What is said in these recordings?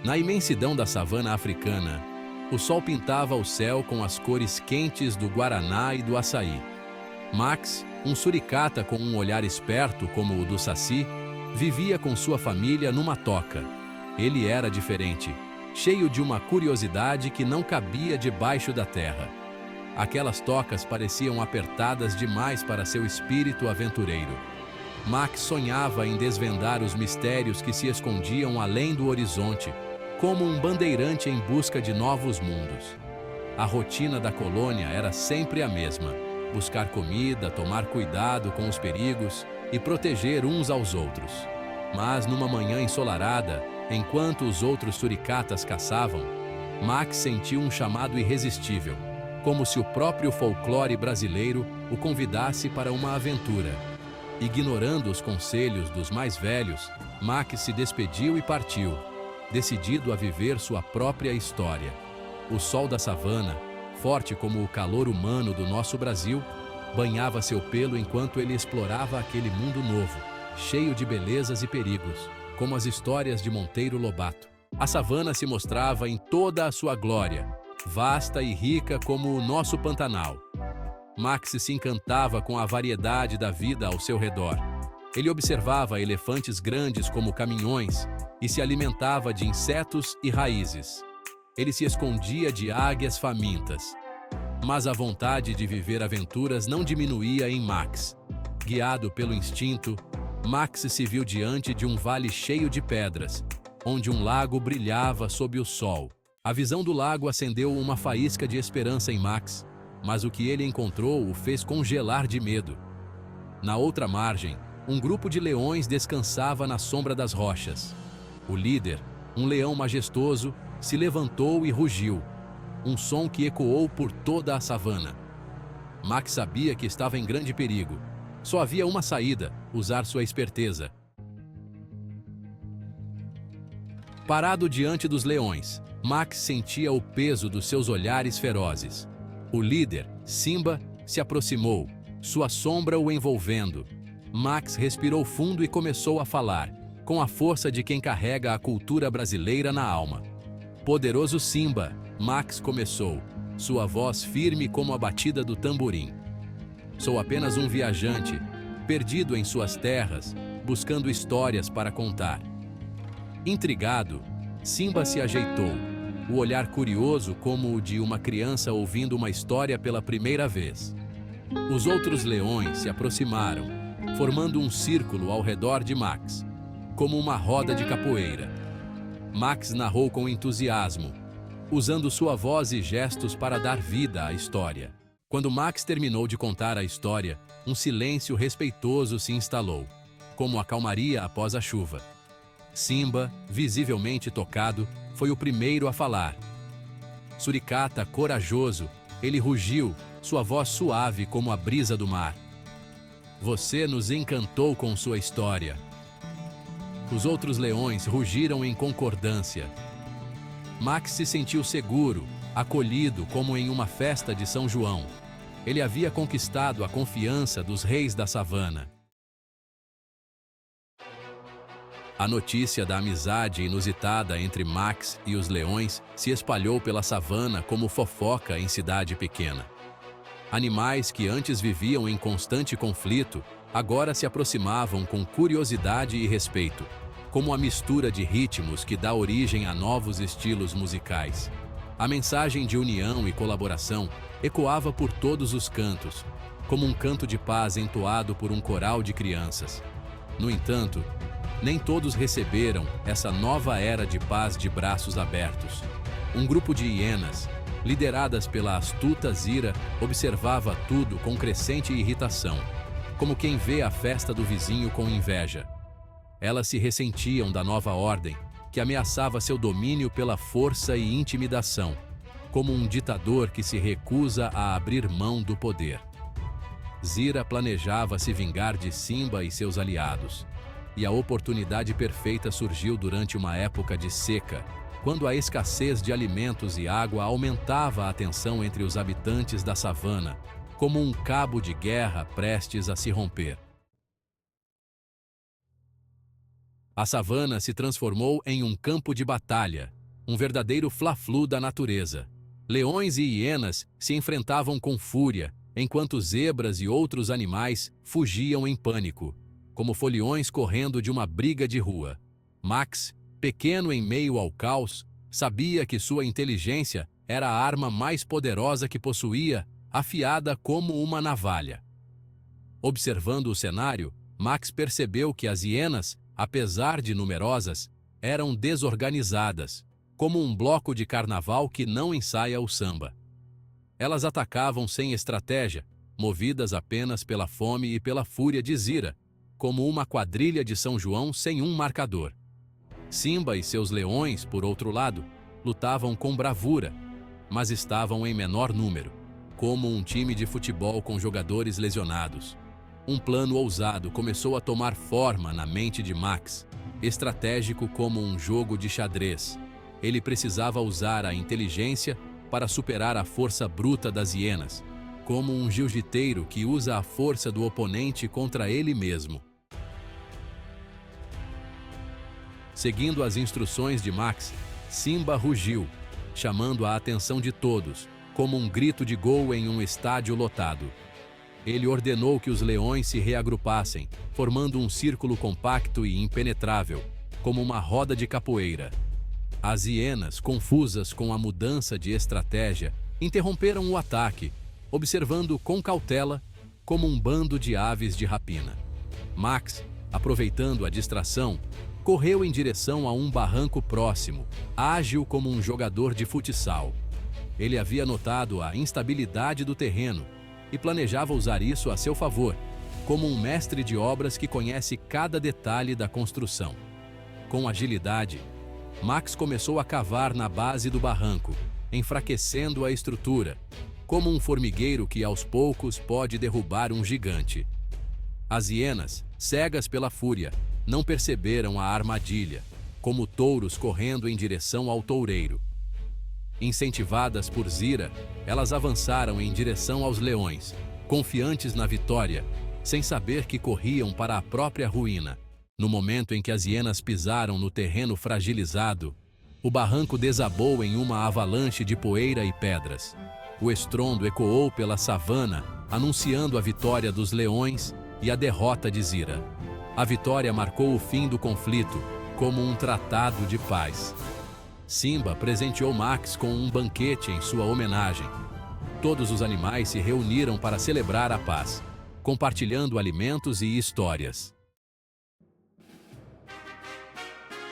Na imensidão da savana africana, o sol pintava o céu com as cores quentes do guaraná e do açaí. Max, um suricata com um olhar esperto como o do saci, vivia com sua família numa toca. Ele era diferente, cheio de uma curiosidade que não cabia debaixo da terra. Aquelas tocas pareciam apertadas demais para seu espírito aventureiro. Max sonhava em desvendar os mistérios que se escondiam além do horizonte, como um bandeirante em busca de novos mundos. A rotina da colônia era sempre a mesma: buscar comida, tomar cuidado com os perigos e proteger uns aos outros. Mas numa manhã ensolarada, enquanto os outros suricatas caçavam, Max sentiu um chamado irresistível, como se o próprio folclore brasileiro o convidasse para uma aventura. Ignorando os conselhos dos mais velhos, Max se despediu e partiu, decidido a viver sua própria história. O sol da savana, forte como o calor humano do nosso Brasil, banhava seu pelo enquanto ele explorava aquele mundo novo, cheio de belezas e perigos, como as histórias de Monteiro Lobato. A savana se mostrava em toda a sua glória, vasta e rica como o nosso Pantanal. Max se encantava com a variedade da vida ao seu redor. Ele observava elefantes grandes como caminhões e se alimentava de insetos e raízes. Ele se escondia de águias famintas. Mas a vontade de viver aventuras não diminuía em Max. Guiado pelo instinto, Max se viu diante de um vale cheio de pedras, onde um lago brilhava sob o sol. A visão do lago acendeu uma faísca de esperança em Max, mas o que ele encontrou o fez congelar de medo. Na outra margem, um grupo de leões descansava na sombra das rochas. O líder, um leão majestoso, se levantou e rugiu, um som que ecoou por toda a savana. Max sabia que estava em grande perigo. Só havia uma saída: usar sua esperteza. Parado diante dos leões, Max sentia o peso dos seus olhares ferozes. O líder, Simba, se aproximou, sua sombra o envolvendo. Max respirou fundo e começou a falar, com a força de quem carrega a cultura brasileira na alma. Poderoso Simba, Max começou, sua voz firme como a batida do tamborim. Sou apenas um viajante, perdido em suas terras, buscando histórias para contar. Intrigado, Simba se ajeitou, o olhar curioso como o de uma criança ouvindo uma história pela primeira vez. Os outros leões se aproximaram, formando um círculo ao redor de Max, como uma roda de capoeira. Max narrou com entusiasmo, usando sua voz e gestos para dar vida à história. Quando Max terminou de contar a história, um silêncio respeitoso se instalou, como a calmaria após a chuva. Simba, visivelmente tocado, foi o primeiro a falar. Suricata corajoso, ele rugiu, sua voz suave como a brisa do mar. Você nos encantou com sua história. Os outros leões rugiram em concordância. Max se sentiu seguro, acolhido como em uma festa de São João. Ele havia conquistado a confiança dos reis da savana. A notícia da amizade inusitada entre Max e os leões se espalhou pela savana como fofoca em cidade pequena. Animais que antes viviam em constante conflito, agora se aproximavam com curiosidade e respeito, como a mistura de ritmos que dá origem a novos estilos musicais. A mensagem de união e colaboração ecoava por todos os cantos, como um canto de paz entoado por um coral de crianças. No entanto, nem todos receberam essa nova era de paz de braços abertos. Um grupo de hienas, lideradas pela astuta Zira, observava tudo com crescente irritação, como quem vê a festa do vizinho com inveja. Elas se ressentiam da nova ordem, que ameaçava seu domínio pela força e intimidação, como um ditador que se recusa a abrir mão do poder. Zira planejava se vingar de Simba e seus aliados, e a oportunidade perfeita surgiu durante uma época de seca, quando a escassez de alimentos e água aumentava a tensão entre os habitantes da savana, como um cabo de guerra prestes a se romper. A savana se transformou em um campo de batalha, um verdadeiro fla-flu da natureza. Leões e hienas se enfrentavam com fúria, enquanto zebras e outros animais fugiam em pânico, como foliões correndo de uma briga de rua. Max, pequeno em meio ao caos, sabia que sua inteligência era a arma mais poderosa que possuía, afiada como uma navalha. Observando o cenário, Max percebeu que as hienas, apesar de numerosas, eram desorganizadas, como um bloco de carnaval que não ensaia o samba. Elas atacavam sem estratégia, movidas apenas pela fome e pela fúria de Zira, como uma quadrilha de São João sem um marcador. Simba e seus leões, por outro lado, lutavam com bravura, mas estavam em menor número, como um time de futebol com jogadores lesionados. Um plano ousado começou a tomar forma na mente de Max, estratégico como um jogo de xadrez. Ele precisava usar a inteligência para superar a força bruta das hienas, como um jiu-jiteiro que usa a força do oponente contra ele mesmo. Seguindo as instruções de Max, Simba rugiu, chamando a atenção de todos, como um grito de gol em um estádio lotado. Ele ordenou que os leões se reagrupassem, formando um círculo compacto e impenetrável, como uma roda de capoeira. As hienas, confusas com a mudança de estratégia, interromperam o ataque, observando com cautela, como um bando de aves de rapina. Max, aproveitando a distração, correu em direção a um barranco próximo, ágil como um jogador de futsal. Ele havia notado a instabilidade do terreno e planejava usar isso a seu favor, como um mestre de obras que conhece cada detalhe da construção. Com agilidade, Max começou a cavar na base do barranco, enfraquecendo a estrutura, como um formigueiro que aos poucos pode derrubar um gigante. As hienas, cegas pela fúria, não perceberam a armadilha, como touros correndo em direção ao toureiro. Incentivadas por Zira, elas avançaram em direção aos leões, confiantes na vitória, sem saber que corriam para a própria ruína. No momento em que as hienas pisaram no terreno fragilizado, o barranco desabou em uma avalanche de poeira e pedras. O estrondo ecoou pela savana, anunciando a vitória dos leões e a derrota de Zira. A vitória marcou o fim do conflito, como um tratado de paz. Simba presenteou Max com um banquete em sua homenagem. Todos os animais se reuniram para celebrar a paz, compartilhando alimentos e histórias.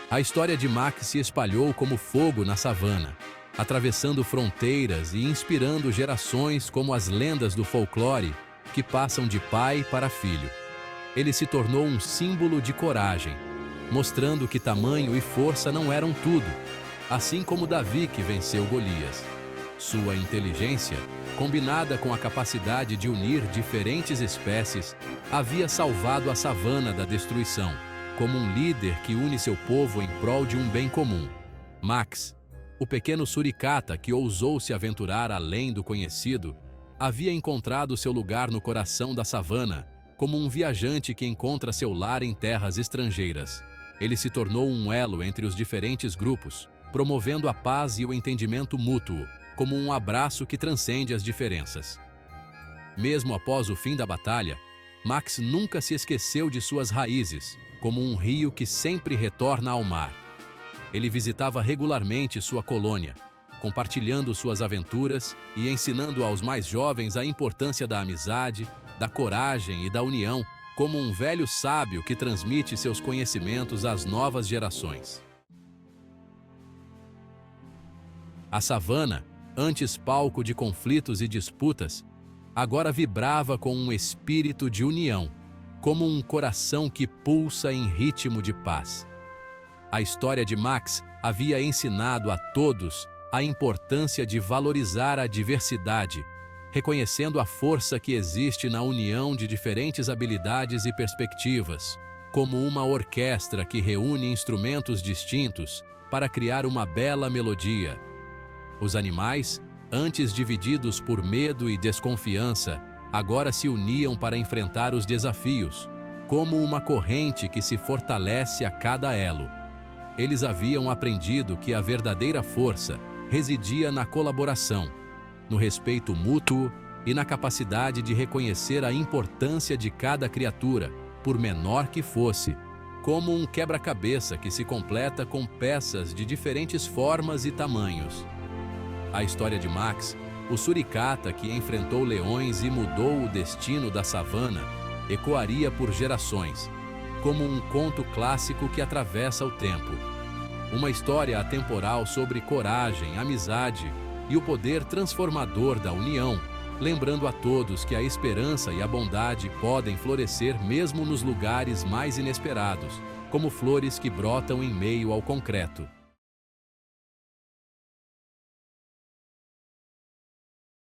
A história de Max se espalhou como fogo na savana, atravessando fronteiras e inspirando gerações como as lendas do folclore que passam de pai para filho. Ele se tornou um símbolo de coragem, mostrando que tamanho e força não eram tudo, assim como Davi que venceu Golias. Sua inteligência, combinada com a capacidade de unir diferentes espécies, havia salvado a savana da destruição, como um líder que une seu povo em prol de um bem comum. Max, o pequeno suricata que ousou se aventurar além do conhecido, havia encontrado seu lugar no coração da savana, como um viajante que encontra seu lar em terras estrangeiras. Ele se tornou um elo entre os diferentes grupos, promovendo a paz e o entendimento mútuo, como um abraço que transcende as diferenças. Mesmo após o fim da batalha, Max nunca se esqueceu de suas raízes, como um rio que sempre retorna ao mar. Ele visitava regularmente sua colônia, compartilhando suas aventuras e ensinando aos mais jovens a importância da amizade, da coragem e da união, como um velho sábio que transmite seus conhecimentos às novas gerações. A savana, antes palco de conflitos e disputas, agora vibrava com um espírito de união, como um coração que pulsa em ritmo de paz. A história de Max havia ensinado a todos a importância de valorizar a diversidade, reconhecendo a força que existe na união de diferentes habilidades e perspectivas, como uma orquestra que reúne instrumentos distintos para criar uma bela melodia. Os animais, antes divididos por medo e desconfiança, agora se uniam para enfrentar os desafios, como uma corrente que se fortalece a cada elo. Eles haviam aprendido que a verdadeira força residia na colaboração, no respeito mútuo e na capacidade de reconhecer a importância de cada criatura, por menor que fosse, como um quebra-cabeça que se completa com peças de diferentes formas e tamanhos. A história de Max, o suricata que enfrentou leões e mudou o destino da savana, ecoaria por gerações, como um conto clássico que atravessa o tempo. Uma história atemporal sobre coragem, amizade e o poder transformador da união, lembrando a todos que a esperança e a bondade podem florescer mesmo nos lugares mais inesperados, como flores que brotam em meio ao concreto.